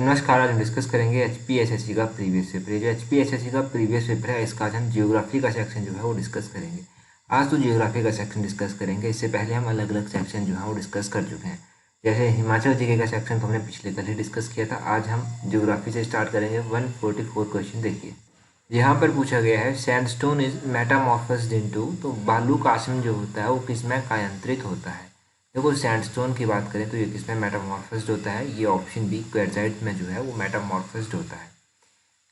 नमस्कार। आज हम डिस्कस करेंगे HPSSC का प्रीवियस पेपर। ये जो HPSSC का प्रीवियस पेपर है, इसका आज हम जियोग्राफी का सेक्शन जो है वो डिस्कस करेंगे। आज तो जियोग्राफी का सेक्शन डिस्कस करेंगे। इससे पहले हम अलग अलग सेक्शन जो है वो डिस्कस कर चुके हैं। जैसे हिमाचल जीके का सेक्शन तो हमने पिछले कल ही डिस्कस किया था। आज हम जियोग्राफी से स्टार्ट करेंगे। 144 क्वेश्चन देखिए। यहाँ पर पूछा गया है सैंडस्टोन इज मेटामॉर्फस्ड इनटू, तो बालू कास्म जो होता है वो किसमें कायांतरित होता है। देखो सैंडस्टोन की बात करें तो ये किसमें मेटामॉर्फस्ड होता है, ये ऑप्शन बी क्वार्ट्जाइट में जो है वो मेटामॉर्फस्ड होता है।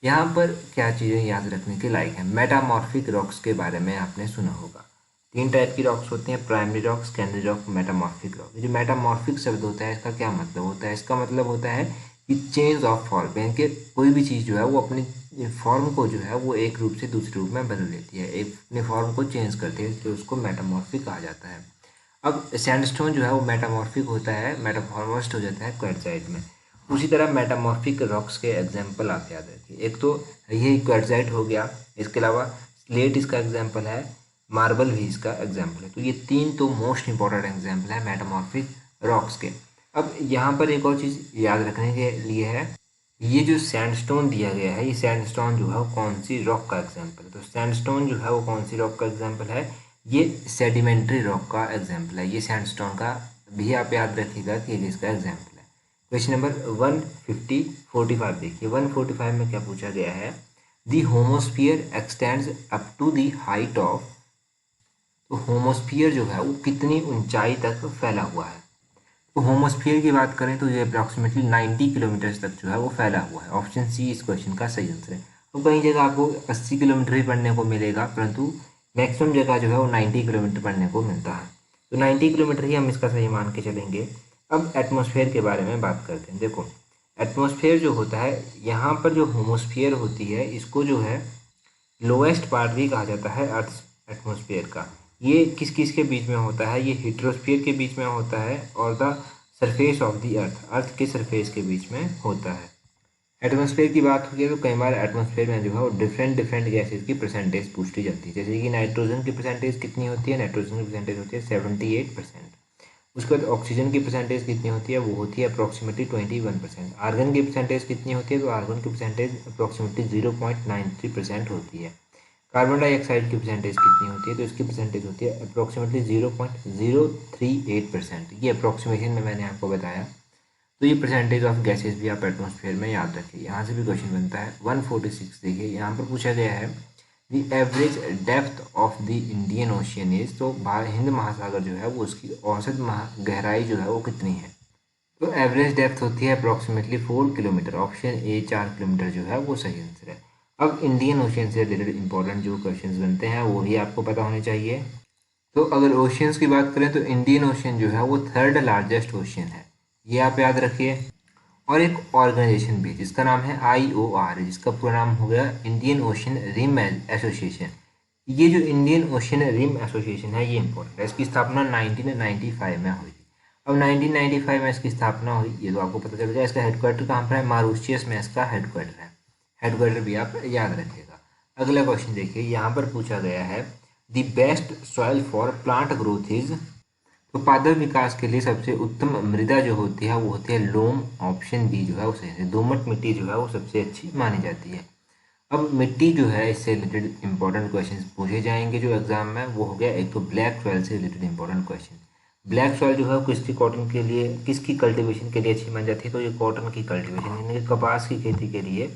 यहाँ पर क्या चीज़ें याद रखने के लायक हैं। मेटामॉर्फिक रॉक्स के बारे में आपने सुना होगा। 3 टाइप की रॉक्स होती हैं, primary rock, secondary rock, metamorphic rock. जो मेटामॉर्फिक शब्द होता है इसका क्या मतलब होता है, इसका मतलब होता है कि चेंज ऑफ फॉर्म, यानी कि कोई भी चीज़ जो है वो अपनी फॉर्म को जो है वो एक रूप से दूसरे रूप में बदल देती है, एक अपने फॉर्म को चेंज करती है, तो उसको मेटामॉर्फिक कहा जाता है। अब सैंडस्टोन जो है वो मेटामॉर्फिक होता है, मेटामॉर्फस्ड हो जाता है क्वार्ट्जाइट में। उसी तरह मेटामॉर्फिक रॉक्स के एग्जाम्पल आप याद रखिए। एक तो ये क्वार्ट्जाइट हो गया, इसके अलावा स्लेट इसका एग्जाम्पल है, मार्बल भी इसका एग्जाम्पल है। तो ये 3 तो मोस्ट इंपॉर्टेंट एग्जाम्पल है मेटामॉर्फिक रॉक्स के। अब यहाँ पर एक और चीज़ याद रखने के लिए है, ये जो सैंडस्टोन दिया गया है, ये सैंडस्टोन जो है वो कौन सी रॉक का एग्जाम्पल है। तो सैंडस्टोन जो है वो कौन सी रॉक का एग्जाम्पल है, ये सेडिमेंट्री रॉक का एग्जाम्पल है। ये सैंडस्टोन का भी आप याद रखिएगा कि ये इसका एग्जाम्पल है। क्वेश्चन नंबर 145 देखिए। 145 में क्या पूछा गया है, the homosphere extends up to the height of, तो होमोस्फियर जो है वो कितनी ऊंचाई तक फैला हुआ है। तो होमोस्फियर की बात करें तो ये अप्रॉक्सीमेटली 90 किलोमीटर तक जो है वो फैला हुआ है। ऑप्शन सी इस क्वेश्चन का सही आंसर है। तो कई जगह आपको 80 किलोमीटर ही पढ़ने को मिलेगा, परंतु मैक्सिमम जगह जो है वो 90 किलोमीटर पढ़ने को मिलता है। तो 90 किलोमीटर ही हम इसका सही मान के चलेंगे। अब एटमॉस्फेयर के बारे में बात करते हैं। देखो एटमॉस्फेयर जो होता है, यहाँ पर जो होमोस्फियर होती है इसको जो है लोएस्ट पार्ट भी कहा जाता है अर्थ एटमॉस्फेयर का। ये किस किस के बीच में होता है, ये हिट्रोस्फीयर के बीच में होता है और the surface of the earth के सरफेस के बीच में होता है। एटमॉस्फेयर की बात होती है तो कई बार एटमॉस्फेयर में जो है वो डिफरेंट गैसेज की परसेंटेज पूछी जाती है। जैसे कि नाइट्रोजन की परसेंटेज कितनी होती है, नाइट्रोजन की परसेंटेज होती है 78%। उसके बाद ऑक्सीजन की परसेंटेज कितनी होती है, वो होती है अप्रॉक्सीमेटली 21%। आर्गन की परसेंटेज कितनी होती है, तो आर्गन की परसेंटेज अप्रॉक्सीमेटली 0.93% होती है। कार्बन डाइऑक्साइड की परसेंटेज कितनी होती है, तो इसकी परसेंटेज होती है अप्रॉक्सीमेटली 0.038%। ये अप्रॉक्सीमेशन में मैंने आपको बताया। तो ये परसेंटेज ऑफ गैसेज भी आप एटमॉस्फेयर में याद रखिए। यहाँ से भी क्वेश्चन बनता है। 146 देखिए, यहाँ पर पूछा गया है the average depth of the Indian ocean is, तो हिंद महासागर जो है वो उसकी औसत गहराई जो है वो कितनी है। तो एवरेज डेप्थ होती है approximately 4 kilometre. Option A 4 kilometre जो है वो सही आंसर है। अब इंडियन ओशियन से रिलेटेड इंपॉर्टेंट जो क्वेश्चंस बनते हैं वो भी आपको पता होने चाहिए। तो अगर ओशियंस की बात करें तो इंडियन ओशियन जो है वो 3rd लार्जेस्ट ओशियन है, ये आप याद रखिए। और एक ऑर्गेनाइजेशन भी जिसका नाम है IOR, जिसका पूरा नाम हो गया इंडियन ओशियन रिम एसोसिएशन। ये जो इंडियन ओशियन रिम एसोसिएशन है ये इंपॉर्टेंट है। इसकी स्थापना 1995 में हुई थी। अब 1995 में इसकी स्थापना हुई, ये तो आपको पता चल गया। इसका हेडक्वार्टर कहाँ पर है, मॉरिशस में इसका हेडक्वार्टर है। हेडक्वार्टर भी आप याद रखिएगा। अगला क्वेश्चन देखिए, यहाँ पर पूछा गया है the best soil for plant growth is, तो पादप विकास के लिए सबसे उत्तम मृदा जो होती है वो होती है लोम। ऑप्शन बी जो है वो सही है। दोमट मिट्टी जो है वो सबसे अच्छी मानी जाती है। अब मिट्टी जो है इससे रिलेटेड इंपॉर्टेंट क्वेश्चंस पूछे जाएंगे जो एग्जाम में, वो हो गया एक तो ब्लैक सॉइल से related important question. Black soil जो है किसकी कॉटन के लिए, किसकी कल्टीवेशन के लिए अच्छी मानी जाती है, तो ये कॉटन की कल्टीवेशन यानी कि कपास की खेती के लिए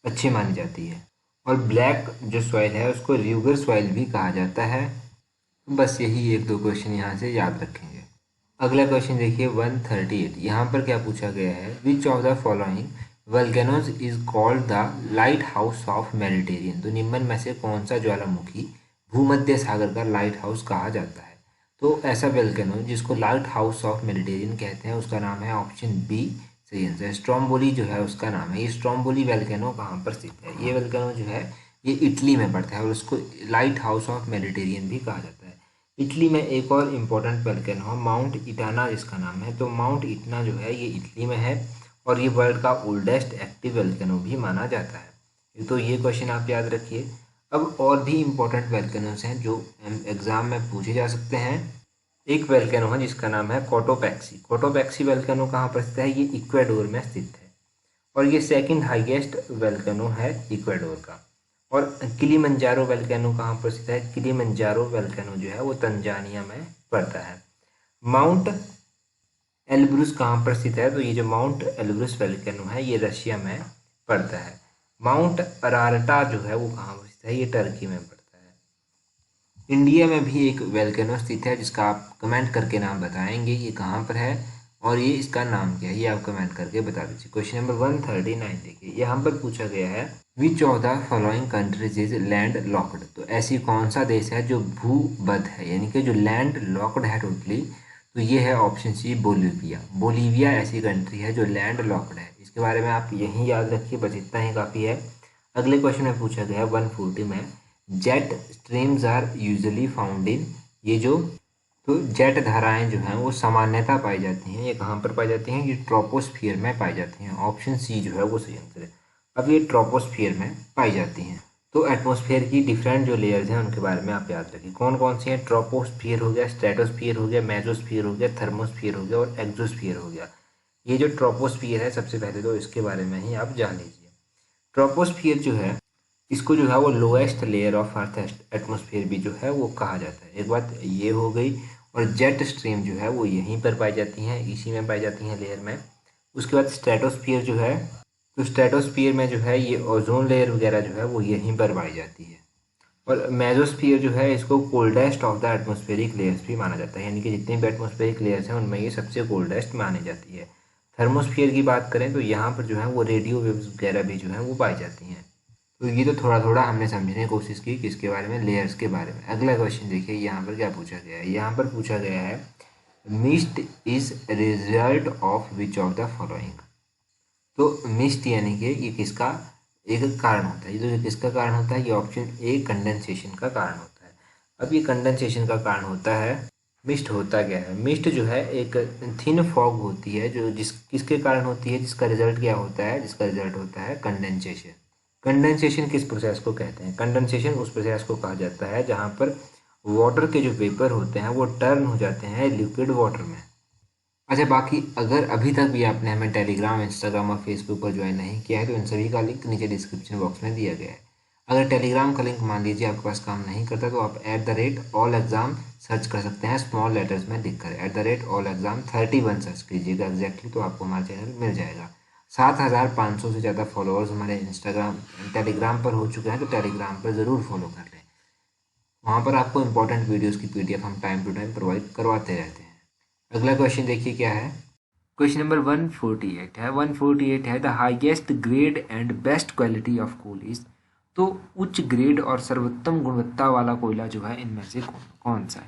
अच्छी मानी जाती है। और ब्लैक जो सॉइल है उसको र्यूगर सॉइल भी कहा जाता है। बस यही 1-2 क्वेश्चन यहाँ से याद रखेंगे। अगला क्वेश्चन देखिए 138। यहाँ पर क्या पूछा गया है, which of the following वल्केनोज is called the light house of Mediterranean, तो निम्न में से कौन सा ज्वालामुखी भूमध्य सागर का लाइट हाउस कहा जाता है। तो ऐसा वल्केनो जिसको लाइट हाउस ऑफ मेडिटेरियन कहते हैं उसका नाम है ऑप्शन बी सही आंसर। स्ट्रोम्बोली जो है उसका नाम है। ये स्ट्रोम्बोली वल्केनो कहाँ पर स्थित है, ये वल्केनो जो है ये इटली में पड़ता है और उसको लाइट हाउस ऑफ मेडिटेरियन भी कहा जाता है। इटली में एक और इम्पोर्टेंट वल्केनो है माउंट इटाना जिसका नाम है। तो माउंट इटना जो है ये इटली में है और ये वर्ल्ड का ओल्डेस्ट एक्टिव वल्केनो भी माना जाता है। तो ये क्वेश्चन आप याद रखिए। अब और भी इम्पोर्टेंट वल्केनोज हैं जो एग्जाम में पूछे जा सकते हैं। एक वल्केनो है जिसका नाम है कोटोपैक्सी। कोटोपैक्सी वल्केनो कहाँ पर स्थित है, ये इक्वाडोर में स्थित है। और ये सेकंड हाईएस्ट वोल्केनो है इक्वाडोर का। और किलिमंजारो वोल्केनो कहाँ पर स्थित है? किलिमंजारो वोल्केनो जो है वो तंजानिया में पड़ता है। माउंट एल्ब्रुस कहाँ पर स्थित है? तो ये जो माउंट एल्ब्रुस वोल्केनो है ये रशिया में पड़ता है। माउंट अरारटा जो है वो कहाँ पर स्थित है? ये टर्की में पड़ता है। इंडिया में भी एक वोल्केनो स्थित है जिसका आप कमेंट करके नाम बताएंगे ये कहाँ पर है और ये इसका नाम क्या है, ये आप कमेंट करके बता दीजिए। क्वेश्चन नंबर 139 देखिए, यहाँ पर पूछा गया है which of the following countries is land locked. तो ऐसी कौन सा देश है जो भूबद्ध है, यानी कि जो लैंड लॉक्ड है टोटली? तो ये है ऑप्शन सी बोलीविया। बोलीविया ऐसी कंट्री है जो लैंड लॉक्ड है। इसके बारे में आप यही याद रखिए, बस इतना ही काफ़ी है। अगले क्वेश्चन में पूछा गया 140 में, jet streams are usually found in, ये जो तो जेट धाराएं जो हैं वो सामान्यतः पाई जाती हैं, ये कहाँ पर पाई जाती हैं? ये ट्रोपोस्फियर में पाई जाती हैं। ऑप्शन सी जो है वो सही आंसर है। अब ये ट्रोपोस्फियर में पाई जाती हैं। तो एटमॉस्फेयर की डिफरेंट जो लेयर्स हैं उनके बारे में आप याद रखिए, कौन कौन सी हैं? ट्रोपोस्फियर हो गया, स्ट्रेटोस्फियर हो गया, मेसोस्फियर हो गया, थर्मोस्फियर हो गया और एक्सोस्फियर हो गया। ये जो ट्रोपोस्फियर है सबसे पहले तो इसके बारे में ही आप जान लीजिए। ट्रोपोस्फियर जो है इसको जो है वो lowest layer of earth atmosphere भी जो है वो कहा जाता है। एक बात ये हो गई। और जेट स्ट्रीम जो है वो यहीं पर पाई जाती हैं, इसी में पाई जाती हैं लेयर में। उसके बाद स्ट्रेटोस्फियर जो है, तो स्ट्रेटोस्फियर में जो है ये ओजोन लेयर वगैरह जो है वो यहीं पर पाई जाती है। और मेसोस्फियर जो है इसको coldest of the atmospheric layers भी माना जाता है, यानी कि जितनी भी एटमॉस्फेरिक लेयर्स हैं उनमें ये सबसे कोल्डेस्ट मानी जाती है। थर्मोस्फियर की बात करें तो यहाँ पर जो है वो रेडियो वेव्स वगैरह भी जो है वो पाई जाती हैं। तो ये तो थोड़ा थोड़ा हमने समझने की कोशिश की किसके बारे में? लेयर्स के बारे में। अगला क्वेश्चन देखिए, यहाँ पर क्या पूछा गया है? यहाँ पर पूछा गया है mist is result of which of the following. तो मिस्ट यानी कि ये किसका एक कारण होता है? ये किसका कारण होता है? ये ऑप्शन ए कंडेंसेशन का कारण होता है। अब ये कंडेंसेशन का कारण होता है। मिस्ट होता क्या है? मिस्ट जो है एक थिन फॉग होती है जो किसके कारण होती है? जिसका रिजल्ट क्या होता है? जिसका रिजल्ट होता है कंडेंसेशन। कंडेंसेशन किस प्रोसेस को कहते हैं? कंडेंसेशन उस प्रोसेस को कहा जाता है जहाँ पर वाटर के जो वेपर होते हैं वो टर्न हो जाते हैं लिक्विड वाटर में। अच्छा, बाकी अगर अभी तक भी आपने हमें टेलीग्राम, इंस्टाग्राम और फेसबुक पर ज्वाइन नहीं किया है तो इन सभी का लिंक नीचे डिस्क्रिप्शन बॉक्स में दिया गया है। अगर टेलीग्राम का लिंक मान लीजिए आपके पास काम नहीं करता तो आप @allexam सर्च कर सकते हैं, स्मॉल लेटर्स में लिखकर @allexam31 सर्च कीजिएगा एग्जैक्टली, तो आपको हमारा चैनल मिल जाएगा। 7,500 से ज़्यादा फॉलोअर्स हमारे इंस्टाग्राम टेलीग्राम पर हो चुके हैं, तो टेलीग्राम पर ज़रूर फॉलो कर लें। वहाँ पर आपको इंपॉर्टेंट वीडियोज़ की PDF हम टाइम टू टाइम प्रोवाइड करवाते रहते हैं। अगला क्वेश्चन देखिए क्या है। क्वेश्चन नंबर 148 है। 148 है the highest grade and best quality of coal is. तो उच्च ग्रेड और सर्वोत्तम गुणवत्ता वाला कोयला जो है इनमें से कौन सा है?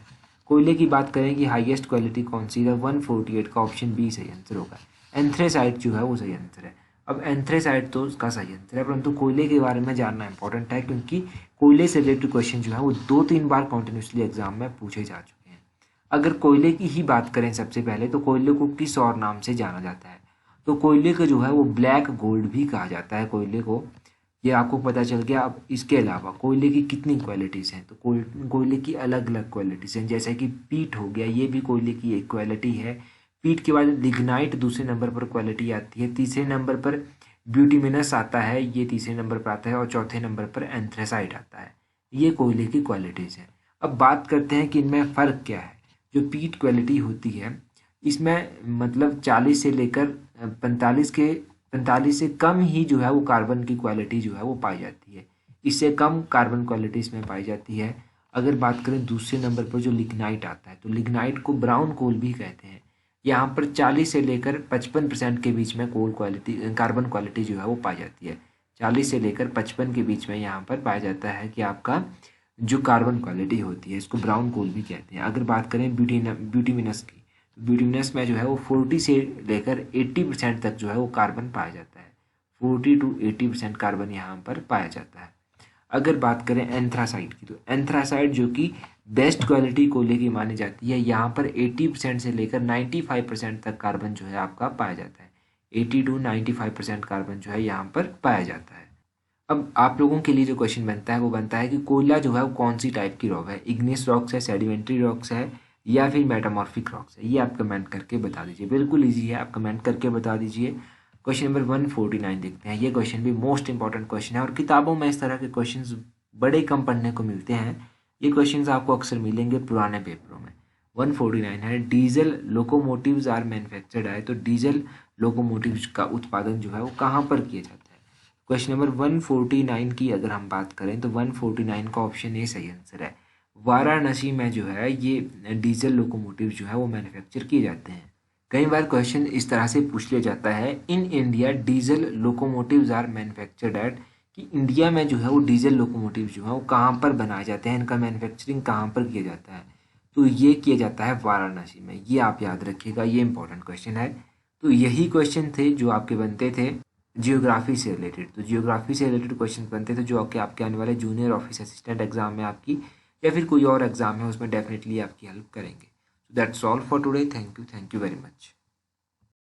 कोयले की बात करें कि हाईएस्ट क्वालिटी कौन सी है? 148 का ऑप्शन बी सही आंसर होगा। एंथ्रेसाइट जो है वो सही आंसर है। अब एंथ्रेसाइट तो उसका सही आंसर है, परंतु कोयले के बारे में जानना इंपॉर्टेंट है क्योंकि कोयले से रिलेटेड क्वेश्चन जो है वो 2-3 बार कंटिन्यूसली एग्जाम में पूछे जा चुके हैं। अगर कोयले की ही बात करें सबसे पहले तो कोयले को किस और नाम से जाना जाता है? तो कोयले को जो है वो ब्लैक गोल्ड भी कहा जाता है कोयले को। ये आपको पता चल गया। अब इसके अलावा कोयले की कितनी क्वालिटीज़ हैं? तो कोयले की अलग अलग क्वालिटीज़ हैं, जैसे कि पीट हो गया, ये भी कोयले की एक क्वालिटी है। पीट के बाद लिग्नाइट दूसरे नंबर पर क्वालिटी आती है। तीसरे नंबर पर ब्यूटिमिनस आता है, ये तीसरे नंबर पर आता है। और चौथे नंबर पर एंथ्रेसाइट आता है। ये कोयले की क्वालिटीज़ हैं। अब बात करते हैं कि इनमें फ़र्क क्या है। जो पीट क्वालिटी होती है इसमें मतलब 40 से लेकर 45 से कम ही जो है वो कार्बन की क्वालिटी जो है वो पाई जाती है। इससे कम कार्बन क्वालिटी इसमें पाई जाती है। अगर बात करें दूसरे नंबर पर जो लिग्नाइट आता है, तो लिग्नाइट को ब्राउन कोल भी कहते हैं। यहाँ पर 40 से लेकर 55% के बीच में कार्बन क्वालिटी जो है वो पाई जाती है। 40 से लेकर 55 के बीच में यहाँ पर पाया जाता है कि आपका जो कार्बन क्वालिटी होती है, इसको ब्राउन कोल भी कहते हैं। अगर बात करें ब्यूटिमिनस की, तो ब्यूटिमिनस में जो है वो 40 से लेकर 80% तक जो है वो कार्बन पाया जाता है। 40 to 80% कार्बन यहाँ पर पाया जाता है। अगर बात करें एंथ्रासाइट की, तो एंथ्रासाइट जो कि बेस्ट क्वालिटी कोयले की मानी जाती है, यहाँ पर 80% से लेकर 95% तक कार्बन जो है आपका पाया जाता है। 80 to 95% कार्बन जो है यहाँ पर पाया जाता है। अब आप लोगों के लिए जो क्वेश्चन बनता है वो बनता है कि कोयला जो है वो कौन सी टाइप की रॉक है? इग्नियस रॉक्स है, सेडिमेंट्री रॉक्स है, या फिर मेटामॉर्फिक रॉक्स है? ये आप कमेंट करके बता दीजिए। बिल्कुल ईजी है, आप कमेंट करके बता दीजिए। क्वेश्चन नंबर 149 देखते हैं। ये क्वेश्चन भी मोस्ट इंपॉर्टेंट क्वेश्चन है और किताबों में इस तरह के क्वेश्चंस बड़े कम पढ़ने को मिलते हैं। ये क्वेश्चंस आपको अक्सर मिलेंगे पुराने पेपरों में। 149 है, डीजल लोकोमोटिव्स आर मैन्युफैक्चर्ड है, तो डीजल लोकोमोटिव्स का उत्पादन जो है वो कहाँ पर किया जाता है। क्वेश्चन नंबर 149 की अगर हम बात करें तो 149 का ऑप्शन ए सही आंसर है। वाराणसी में जो है ये डीजल लोकोमोटिव जो है वो मैन्युफैक्चर किए जाते हैं। कई बार क्वेश्चन इस तरह से पूछ लिया जाता है, in India diesel locomotives are manufactured at, कि इंडिया में जो है वो डीजल लोकोमोटिव जो है वो कहाँ पर बनाए जाते हैं, इनका मैन्युफैक्चरिंग कहाँ पर किया जाता है, तो ये किया जाता है वाराणसी में। ये आप याद रखिएगा, ये इंपॉर्टेंट क्वेश्चन है। तो यही क्वेश्चन थे जो आपके बनते थे जियोग्राफी से रिलेटेड। तो जियोग्राफी से रिलेटेड क्वेश्चन बनते थे जो आपके आने वाले जूनियर ऑफिस असिस्टेंट एग्जाम में आपकी या फिर कोई और एग्जाम है उसमें डेफिनेटली आपकी हेल्प करेंगे। So that's all for today. Thank you very much.